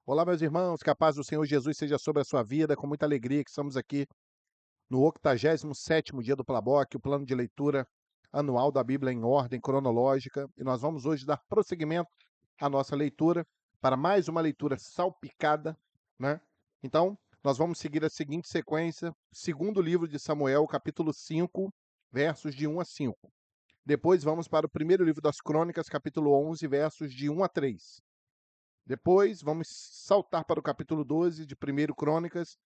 Olá, meus irmãos, que a paz do Senhor Jesus seja sobre a sua vida, com muita alegria que estamos aqui no 87º dia do Plaboc, o plano de leitura anual da Bíblia em ordem cronológica, e nós vamos hoje dar prosseguimento à nossa leitura para mais uma leitura salpicada, né? Então, nós vamos seguir a seguinte sequência, segundo livro de Samuel, capítulo 5, versos de 1 a 5. Depois vamos para o primeiro livro das Crônicas, capítulo 11, versos de 1 a 3. Depois vamos saltar para o capítulo 12 de 1 Crônicas,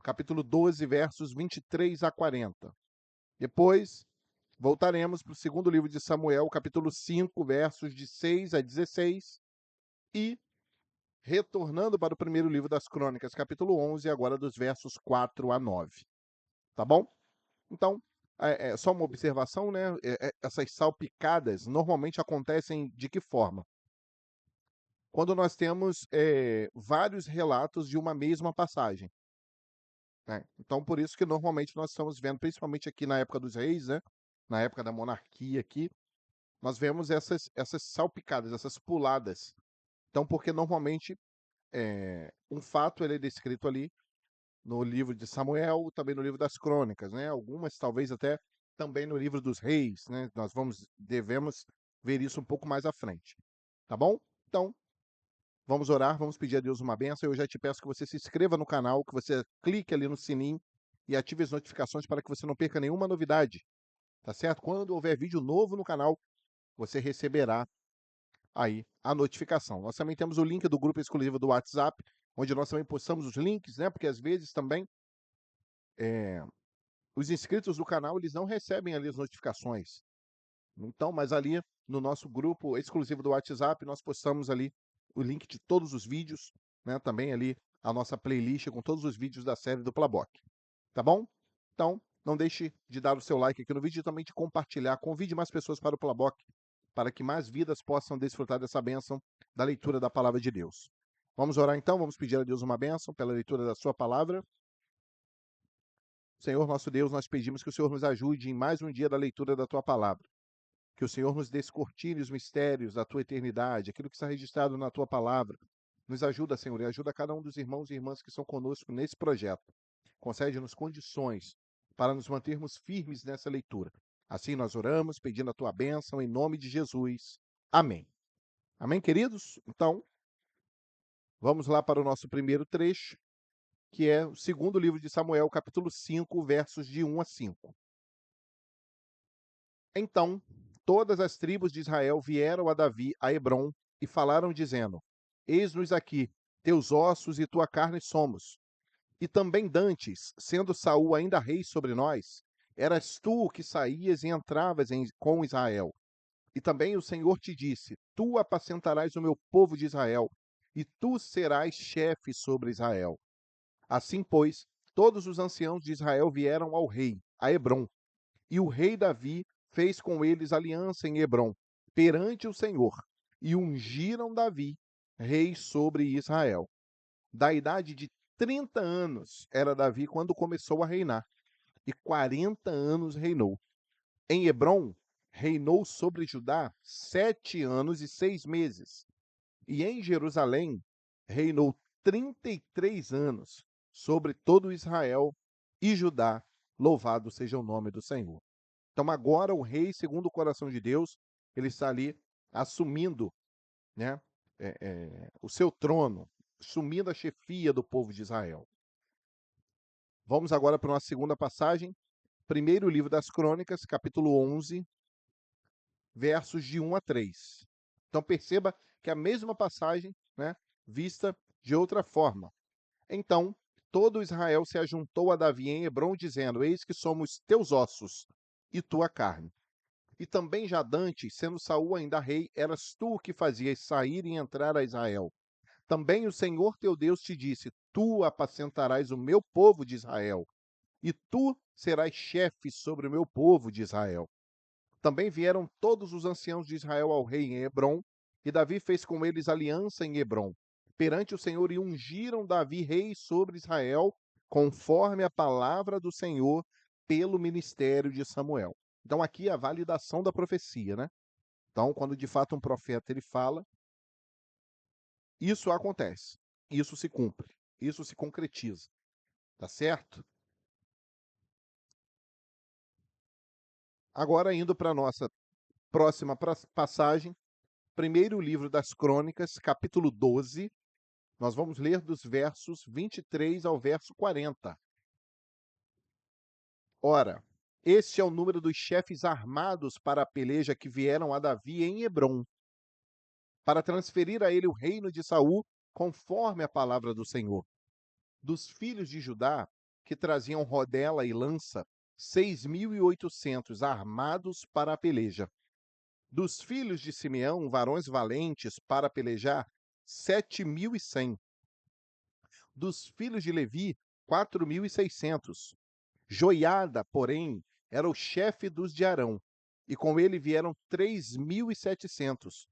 capítulo 12, versos 23 a 40. Depois voltaremos para o segundo livro de Samuel, capítulo 5, versos de 6 a 16. E retornando para o primeiro livro das Crônicas, capítulo 11, agora dos versos 4 a 9. Tá bom? Então, é só uma observação, né? Essas salpicadas normalmente acontecem de que forma? Quando nós temos vários relatos de uma mesma passagem, né? Então, por isso que normalmente nós estamos vendo, principalmente aqui na época dos reis, né? Na época da monarquia aqui, nós vemos essas salpicadas, essas puladas. Então, porque normalmente um fato ele é descrito ali no livro de Samuel, também no livro das Crônicas, né? Algumas talvez até também no livro dos reis, né? Devemos ver isso um pouco mais à frente, tá bom? Então, vamos orar, vamos pedir a Deus uma bênção. Eu já te peço que você se inscreva no canal, que você clique ali no sininho e ative as notificações para que você não perca nenhuma novidade, tá certo? Quando houver vídeo novo no canal, você receberá aí a notificação. Nós também temos o link do grupo exclusivo do WhatsApp, onde nós também postamos os links, né? Porque às vezes também eh, os inscritos do canal eles não recebem ali as notificações. Então, mas ali no nosso grupo exclusivo do WhatsApp, nós postamos ali o link de todos os vídeos, né? Também ali a nossa playlist com todos os vídeos da série do Plaboc, tá bom? Então, não deixe de dar o seu like aqui no vídeo e também de compartilhar. Convide mais pessoas para o Plaboc, para que mais vidas possam desfrutar dessa bênção da leitura da palavra de Deus. Vamos orar então, vamos pedir a Deus uma bênção pela leitura da sua palavra. Senhor nosso Deus, nós pedimos que o Senhor nos ajude em mais um dia da leitura da tua palavra. Que o Senhor nos descortine os mistérios da tua eternidade, aquilo que está registrado na tua palavra. Nos ajuda, Senhor, e ajuda cada um dos irmãos e irmãs que estão conosco nesse projeto. Concede-nos condições para nos mantermos firmes nessa leitura. Assim nós oramos, pedindo a tua bênção, em nome de Jesus. Amém. Amém, queridos? Então, vamos lá para o nosso primeiro trecho, que é o segundo livro de Samuel, capítulo 5, versos de 1 a 5. Então, todas as tribos de Israel vieram a Davi a Hebrom e falaram, dizendo: Eis-nos aqui, teus ossos e tua carne somos. E também dantes, sendo Saul ainda rei sobre nós, eras tu o que saías e entravas com Israel. E também o Senhor te disse: Tu apacentarás o meu povo de Israel, e tu serás chefe sobre Israel. Assim, pois, todos os anciãos de Israel vieram ao rei, a Hebrom, e o rei Davi fez com eles aliança em Hebrom, perante o Senhor, e ungiram Davi rei sobre Israel. Da idade de 30 anos era Davi quando começou a reinar, e 40 anos reinou. Em Hebrom, reinou sobre Judá 7 anos e 6 meses, e em Jerusalém reinou 33 anos sobre todo Israel e Judá. Louvado seja o nome do Senhor. Então agora o rei, segundo o coração de Deus, ele está ali assumindo, né, o seu trono, assumindo a chefia do povo de Israel. Vamos agora para uma segunda passagem, primeiro livro das Crônicas, capítulo 11, versos de 1 a 3. Então perceba que a mesma passagem, né, vista de outra forma. Então todo Israel se ajuntou a Davi em Hebrom, dizendo: Eis que somos teus ossos e tua carne. E também já dantes, sendo Saul ainda rei, eras tu que fazias sair e entrar a Israel. Também o Senhor teu Deus te disse: Tu apacentarás o meu povo de Israel, e tu serás chefe sobre o meu povo de Israel. Também vieram todos os anciãos de Israel ao rei em Hebrom, e Davi fez com eles aliança em Hebrom, perante o Senhor, e ungiram Davi rei sobre Israel, conforme a palavra do Senhor, pelo ministério de Samuel. Então aqui é a validação da profecia, né? Então, quando de fato um profeta ele fala, isso acontece, isso se cumpre, isso se concretiza, tá certo? Agora indo para a nossa próxima passagem, primeiro livro das Crônicas, capítulo 12, nós vamos ler dos versos 23 ao verso 40. Ora, este é o número dos chefes armados para a peleja que vieram a Davi em Hebrom, para transferir a ele o reino de Saul, conforme a palavra do Senhor. Dos filhos de Judá, que traziam rodela e lança, 6.800 armados para a peleja. Dos filhos de Simeão, varões valentes para pelejar, 7.100. Dos filhos de Levi, 4.600. Joiada, porém, era o chefe dos de Arão, e com ele vieram 3.700.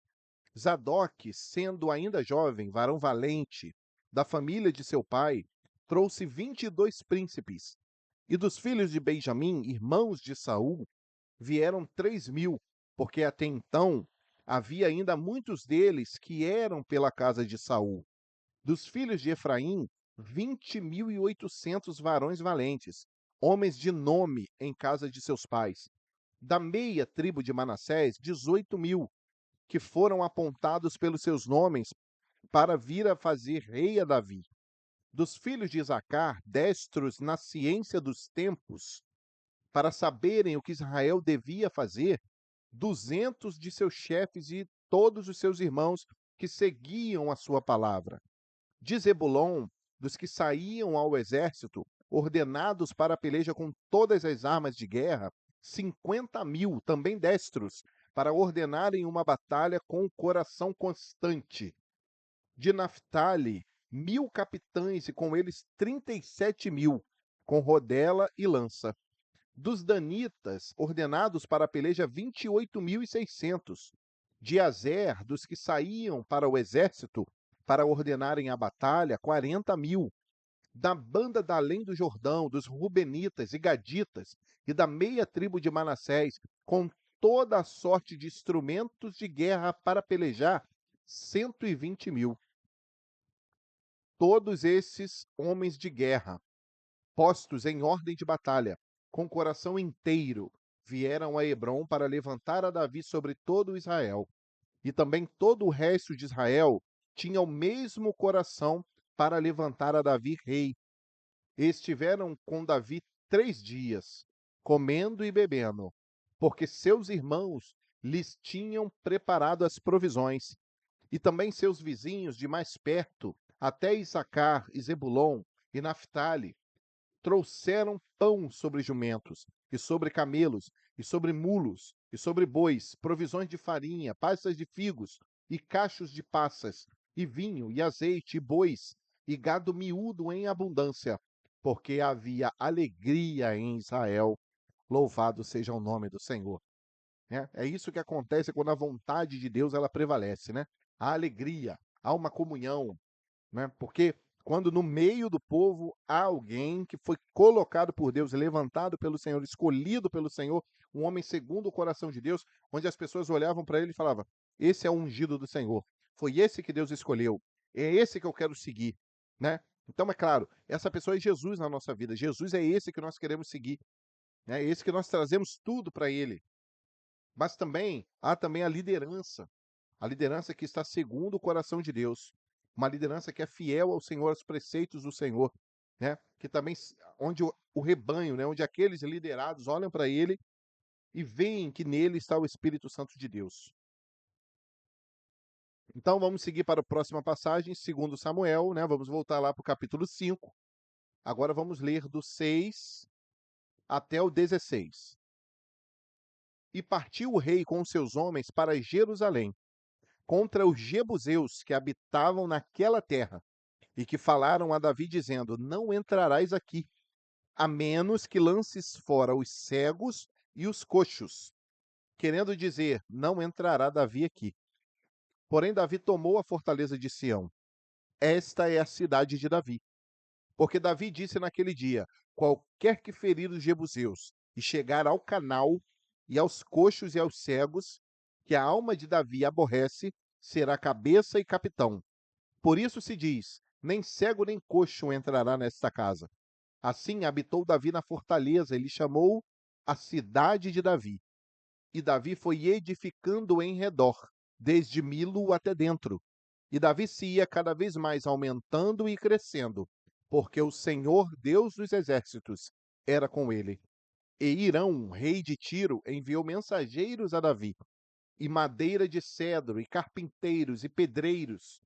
Zadok, sendo ainda jovem, varão valente, da família de seu pai, trouxe 22 príncipes. E dos filhos de Benjamim, irmãos de Saul, vieram 3.000, porque até então havia ainda muitos deles que eram pela casa de Saul. Dos filhos de Efraim, 20.800 varões valentes, homens de nome em casa de seus pais. Da meia tribo de Manassés, 18.000, que foram apontados pelos seus nomes para vir a fazer rei a Davi. Dos filhos de Isacar, destros na ciência dos tempos, para saberem o que Israel devia fazer, 200 de seus chefes e todos os seus irmãos que seguiam a sua palavra. De Zebulon, dos que saíam ao exército, ordenados para a peleja com todas as armas de guerra, 50.000, também destros, para ordenarem uma batalha com o coração constante. De Naphtali, 1.000 capitães e com eles 37.000, com rodela e lança. Dos danitas, ordenados para a peleja, 28.600. De Azer, dos que saíam para o exército, para ordenarem a batalha, 40.000. Da banda da além do Jordão, dos Rubenitas e Gaditas, e da meia tribo de Manassés, com toda a sorte de instrumentos de guerra para pelejar, 120.000. Todos esses homens de guerra, postos em ordem de batalha, com coração inteiro, vieram a Hebrom para levantar a Davi sobre todo o Israel. E também todo o resto de Israel tinha o mesmo coração para levantar a Davi rei. Estiveram com Davi 3 dias, comendo e bebendo, porque seus irmãos lhes tinham preparado as provisões, e também seus vizinhos de mais perto, até Issacar e Zebulon e Naphtali, trouxeram pão sobre jumentos, e sobre camelos, e sobre mulos, e sobre bois, provisões de farinha, passas de figos, e cachos de passas, e vinho, e azeite, e bois, e gado miúdo em abundância, porque havia alegria em Israel. Louvado seja o nome do Senhor. Né? É isso que acontece quando a vontade de Deus ela prevalece, né? Há alegria, há uma comunhão, né? Porque quando no meio do povo há alguém que foi colocado por Deus, levantado pelo Senhor, escolhido pelo Senhor, um homem segundo o coração de Deus, onde as pessoas olhavam para ele e falavam: esse é o ungido do Senhor, foi esse que Deus escolheu, é esse que eu quero seguir, né? Então, é claro, essa pessoa é Jesus na nossa vida, Jesus é esse que nós queremos seguir, né? É esse que nós trazemos tudo para ele. Mas também há também a liderança que está segundo o coração de Deus, uma liderança que é fiel ao Senhor, aos preceitos do Senhor, né? Que também onde o rebanho, né, onde aqueles liderados olham para ele e veem que nele está o Espírito Santo de Deus. Então vamos seguir para a próxima passagem, segundo Samuel, né? Vamos voltar lá para o capítulo 5. Agora vamos ler do 6 até o 16. E partiu o rei com seus homens para Jerusalém, contra os jebuseus que habitavam naquela terra, e que falaram a Davi, dizendo: não entrarás aqui, a menos que lances fora os cegos e os coxos, querendo dizer: não entrará Davi aqui. Porém, Davi tomou a fortaleza de Sião. Esta é a cidade de Davi. Porque Davi disse naquele dia: qualquer que ferir os jebuseus e chegar ao canal, e aos coxos e aos cegos, que a alma de Davi aborrece, será cabeça e capitão. Por isso se diz: nem cego nem coxo entrará nesta casa. Assim habitou Davi na fortaleza, ele chamou a cidade de Davi. E Davi foi edificando em redor, desde Milo até dentro. E Davi se ia cada vez mais aumentando e crescendo, porque o Senhor, Deus dos exércitos, era com ele. E Hirão, rei de Tiro, enviou mensageiros a Davi, e madeira de cedro, e carpinteiros, e pedreiros,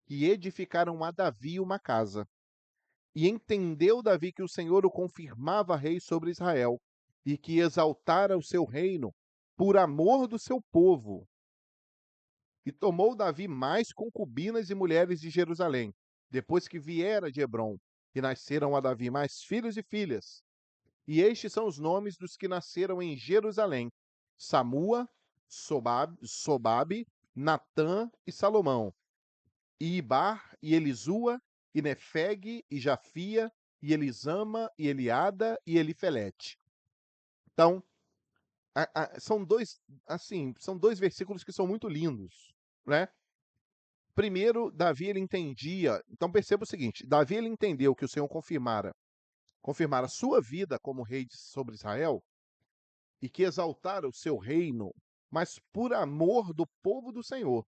que edificaram a Davi uma casa. E entendeu Davi que o Senhor o confirmava rei sobre Israel, e que exaltara o seu reino por amor do seu povo. E tomou Davi mais concubinas e mulheres de Jerusalém, depois que viera de Hebrom, e nasceram a Davi mais filhos e filhas. E estes são os nomes dos que nasceram em Jerusalém: Samua, Sobabe, Natã e Salomão, e Ibar, e Elisua, e Nefeg, e Jafia, e Elisama, e Eliada, e Elifelete. Então, são dois, assim, são dois versículos que são muito lindos, né? Primeiro, Davi ele entendia. Então perceba o seguinte: Davi ele entendeu que o Senhor confirmara a sua vida como rei sobre Israel e que exaltara o seu reino, mas por amor do povo do Senhor.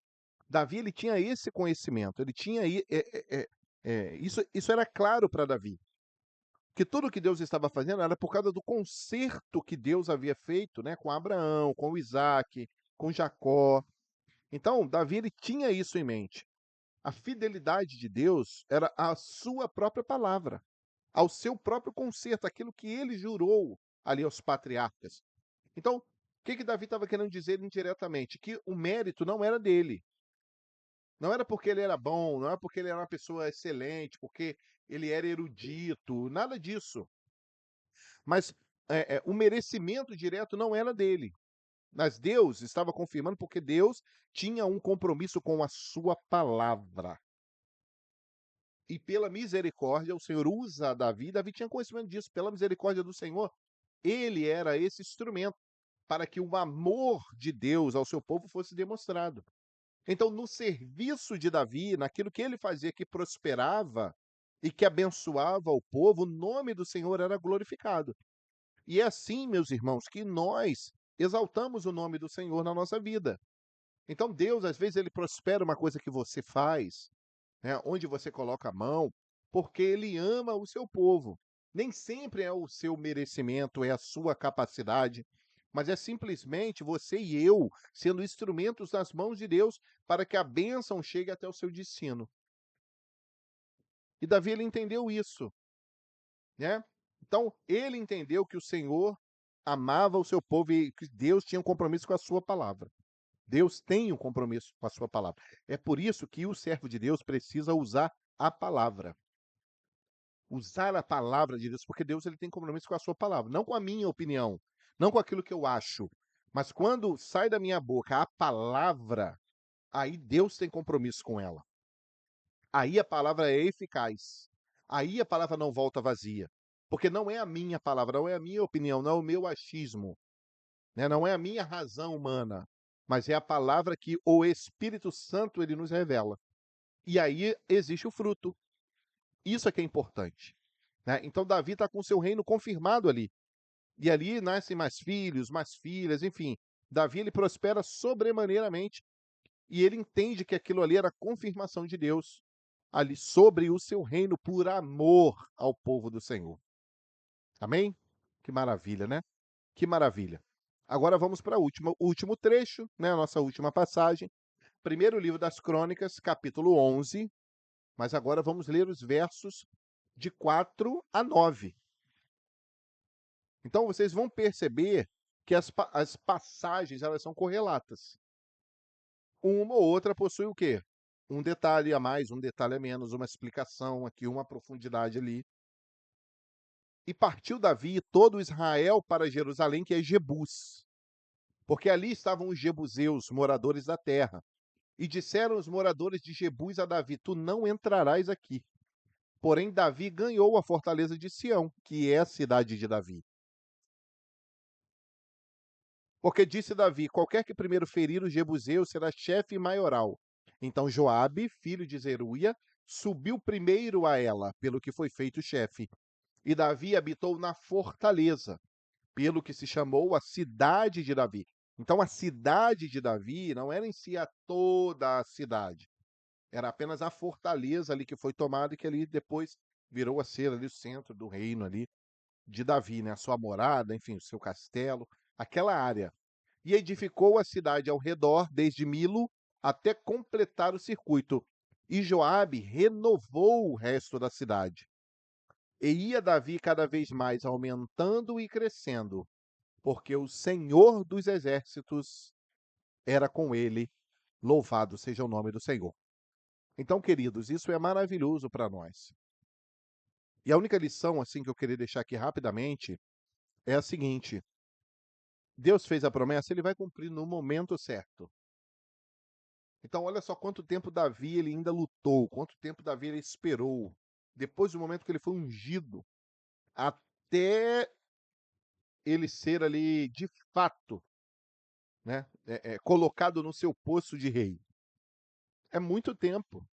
Davi ele tinha esse conhecimento, ele tinha isso era claro para Davi, que tudo que Deus estava fazendo era por causa do concerto que Deus havia feito, né, com Abraão, com Isaac, com Jacó. Então Davi ele tinha isso em mente. A fidelidade de Deus era a sua própria palavra, ao seu próprio concerto, aquilo que ele jurou ali aos patriarcas. Então, o que Davi estava querendo dizer indiretamente? Que o mérito não era dele. Não era porque ele era bom, não era porque ele era uma pessoa excelente, porque ele era erudito, nada disso. Mas o merecimento direto não era dele. Mas Deus estava confirmando porque Deus tinha um compromisso com a sua palavra. E pela misericórdia, o Senhor usa Davi. Davi tinha conhecimento disso. Pela misericórdia do Senhor, ele era esse instrumento para que o amor de Deus ao seu povo fosse demonstrado. Então, no serviço de Davi, naquilo que ele fazia que prosperava e que abençoava o povo, o nome do Senhor era glorificado. E é assim, meus irmãos, que nós exaltamos o nome do Senhor na nossa vida. Então, Deus, às vezes, ele prospera uma coisa que você faz, né, onde você coloca a mão, porque ele ama o seu povo. Nem sempre é o seu merecimento, é a sua capacidade, mas é simplesmente você e eu sendo instrumentos nas mãos de Deus para que a bênção chegue até o seu destino. E Davi ele entendeu isso, né? Então, ele entendeu que o Senhor amava o seu povo e que Deus tinha um compromisso com a sua palavra. Deus tem um compromisso com a sua palavra. É por isso que o servo de Deus precisa usar a palavra. Usar a palavra de Deus, porque Deus ele tem compromisso com a sua palavra, não com a minha opinião, não com aquilo que eu acho, mas quando sai da minha boca a palavra, aí Deus tem compromisso com ela. Aí a palavra é eficaz. Aí a palavra não volta vazia. Porque não é a minha palavra, não é a minha opinião, não é o meu achismo, né? Não é a minha razão humana, mas é a palavra que o Espírito Santo ele nos revela. E aí existe o fruto. Isso é que é importante, né? Então Davi está com o seu reino confirmado ali. E ali nascem mais filhos, mais filhas, enfim. Davi ele prospera sobremaneiramente e ele entende que aquilo ali era a confirmação de Deus ali sobre o seu reino por amor ao povo do Senhor. Amém? Que maravilha, né? Que maravilha. Agora vamos para o último trecho, né? A nossa última passagem. Primeiro livro das Crônicas, capítulo 11. Mas agora vamos ler os versos de 4 a 9. Então vocês vão perceber que as passagens elas são correlatas. Uma ou outra possui o quê? Um detalhe a mais, um detalhe a menos, uma explicação aqui, uma profundidade ali. E partiu Davi e todo Israel para Jerusalém, que é Jebus, porque ali estavam os jebuseus, moradores da terra. E disseram os moradores de Jebus a Davi: Tu não entrarás aqui. Porém, Davi ganhou a fortaleza de Sião, que é a cidade de Davi. Porque disse Davi: Qualquer que primeiro ferir os jebuseus será chefe maioral. Então Joabe, filho de Zeruia, subiu primeiro a ela, pelo que foi feito chefe. E Davi habitou na fortaleza, pelo que se chamou a cidade de Davi. Então a cidade de Davi não era em si toda a cidade, era apenas a fortaleza ali que foi tomada e que ali depois virou a ser ali o centro do reino ali de Davi, né? A sua morada, enfim, o seu castelo, aquela área. E edificou a cidade ao redor, desde Milo até completar o circuito. E Joabe renovou o resto da cidade. E ia Davi cada vez mais aumentando e crescendo, porque o Senhor dos exércitos era com ele. Louvado seja o nome do Senhor. Então, queridos, isso é maravilhoso para nós. E a única lição assim que eu queria deixar aqui rapidamente é a seguinte: Deus fez a promessa, ele vai cumprir no momento certo. Então, olha só quanto tempo Davi ele ainda lutou, quanto tempo Davi ele esperou, depois do momento que ele foi ungido, até ele ser ali de fato, né, colocado no seu posto de rei. É muito tempo,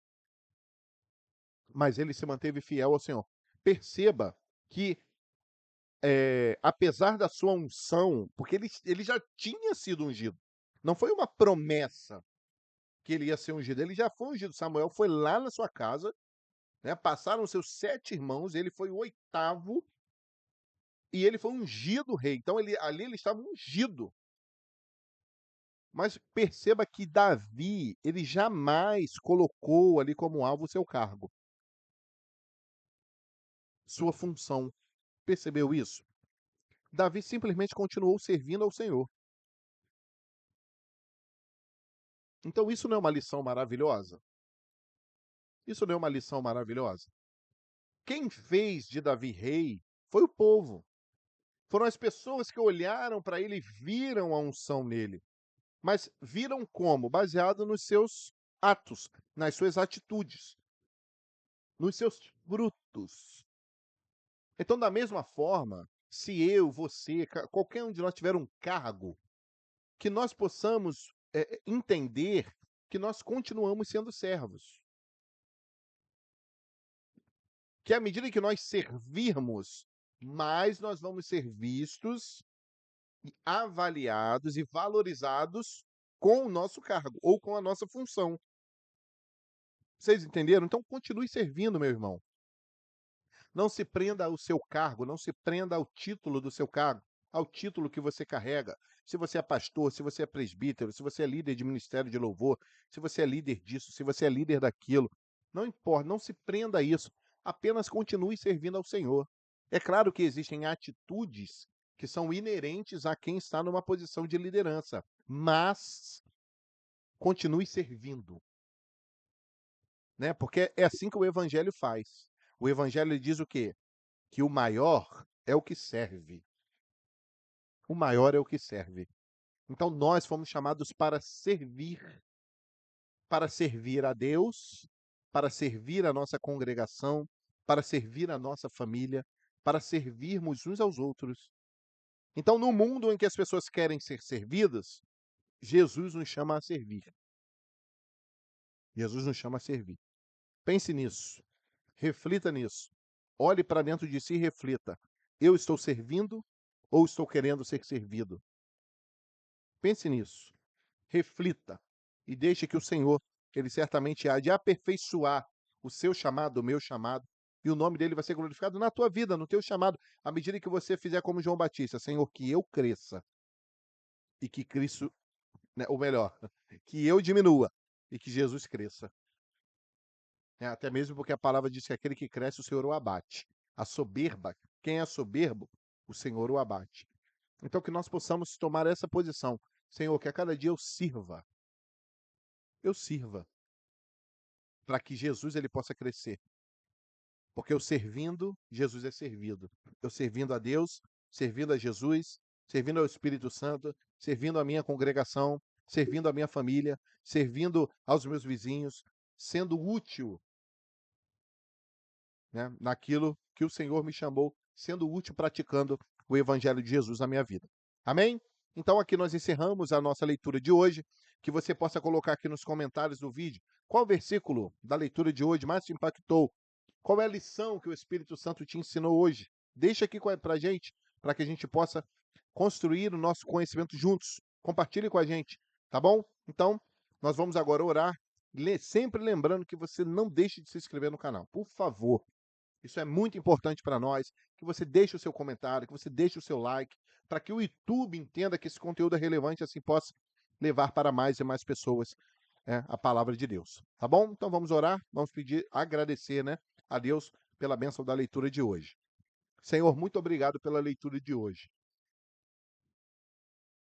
mas ele se manteve fiel ao Senhor. Perceba que, apesar da sua unção, porque ele já tinha sido ungido, não foi uma promessa que ele ia ser ungido, ele já foi ungido. Samuel foi lá na sua casa, né, passaram seus 7 irmãos, ele foi o 8º e ele foi ungido rei. Então ali ele estava ungido. Mas perceba que Davi, ele jamais colocou ali como alvo o seu cargo, sua função. Percebeu isso? Davi simplesmente continuou servindo ao Senhor. Então isso não é uma lição maravilhosa? Isso não é uma lição maravilhosa? Quem fez de Davi rei foi o povo. Foram as pessoas que olharam para ele e viram a unção nele. Mas viram como? Baseado nos seus atos, nas suas atitudes, nos seus frutos. Então, da mesma forma, se eu, você, qualquer um de nós tiver um cargo, que nós possamos entender que nós continuamos sendo servos. Que à medida que nós servirmos, mais nós vamos ser vistos, e avaliados e valorizados com o nosso cargo ou com a nossa função. Vocês entenderam? Então continue servindo, meu irmão. Não se prenda ao seu cargo, não se prenda ao título do seu cargo, ao título que você carrega. Se você é pastor, se você é presbítero, se você é líder de ministério de louvor, se você é líder disso, se você é líder daquilo, não importa, não se prenda a isso. Apenas continue servindo ao Senhor. É claro que existem atitudes que são inerentes a quem está numa posição de liderança, mas continue servindo, né? Porque é assim que o evangelho faz. O evangelho diz o quê? Que o maior é o que serve. O maior é o que serve. Então nós fomos chamados para servir a Deus, para servir a nossa congregação, para servir a nossa família, para servirmos uns aos outros. Então, no mundo em que as pessoas querem ser servidas, Jesus nos chama a servir. Jesus nos chama a servir. Pense nisso. Reflita nisso. Olhe para dentro de si e reflita. Eu estou servindo ou estou querendo ser servido? Pense nisso. Reflita e deixe que o Senhor, ele certamente há de aperfeiçoar o seu chamado, o meu chamado, e o nome dele vai ser glorificado na tua vida, no teu chamado, à medida que você fizer como João Batista, Senhor, que eu cresça e que Cristo, né, ou melhor, que eu diminua e que Jesus cresça. Até mesmo porque a palavra diz que aquele que cresce, o Senhor o abate. A soberba, quem é soberbo, o Senhor o abate. Então que nós possamos tomar essa posição. Senhor, que a cada dia eu sirva, para que Jesus ele possa crescer. Porque eu servindo, Jesus é servido. Eu servindo a Deus, servindo a Jesus, servindo ao Espírito Santo, servindo a minha congregação, servindo a minha família, servindo aos meus vizinhos, sendo útil, né, naquilo que o Senhor me chamou, sendo útil praticando o Evangelho de Jesus na minha vida. Amém? Então aqui nós encerramos a nossa leitura de hoje. que você possa colocar aqui nos comentários do vídeo qual versículo da leitura de hoje mais te impactou. Qual é a lição que o Espírito Santo te ensinou hoje? Deixa aqui para a gente, para que a gente possa construir o nosso conhecimento juntos. Compartilhe com a gente, tá bom? Então, nós vamos agora orar, sempre lembrando que você não deixe de se inscrever no canal, por favor. Isso é muito importante para nós, que você deixe o seu comentário, que você deixe o seu like, para que o YouTube entenda que esse conteúdo é relevante e assim possa levar para mais e mais pessoas a palavra de Deus. Tá bom? Então vamos orar, vamos pedir, agradecer, né, a Deus pela bênção da leitura de hoje. Senhor, muito obrigado pela leitura de hoje.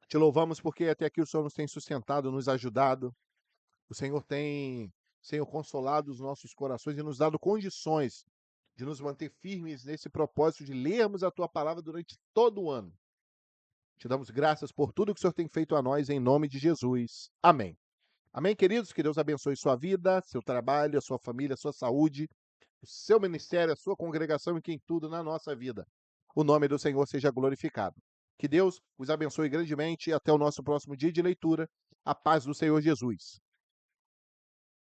Te louvamos porque até aqui o Senhor nos tem sustentado, nos ajudado. O Senhor tem, Senhor, consolado os nossos corações e nos dado condições de nos manter firmes nesse propósito de lermos a Tua palavra durante todo o ano. Te damos graças por tudo que o Senhor tem feito a nós, em nome de Jesus. Amém. Amém, queridos? Que Deus abençoe sua vida, seu trabalho, a sua família, a sua saúde, o seu ministério, a sua congregação e quem tudo na nossa vida. O nome do Senhor seja glorificado. Que Deus os abençoe grandemente e até o nosso próximo dia de leitura. A paz do Senhor Jesus.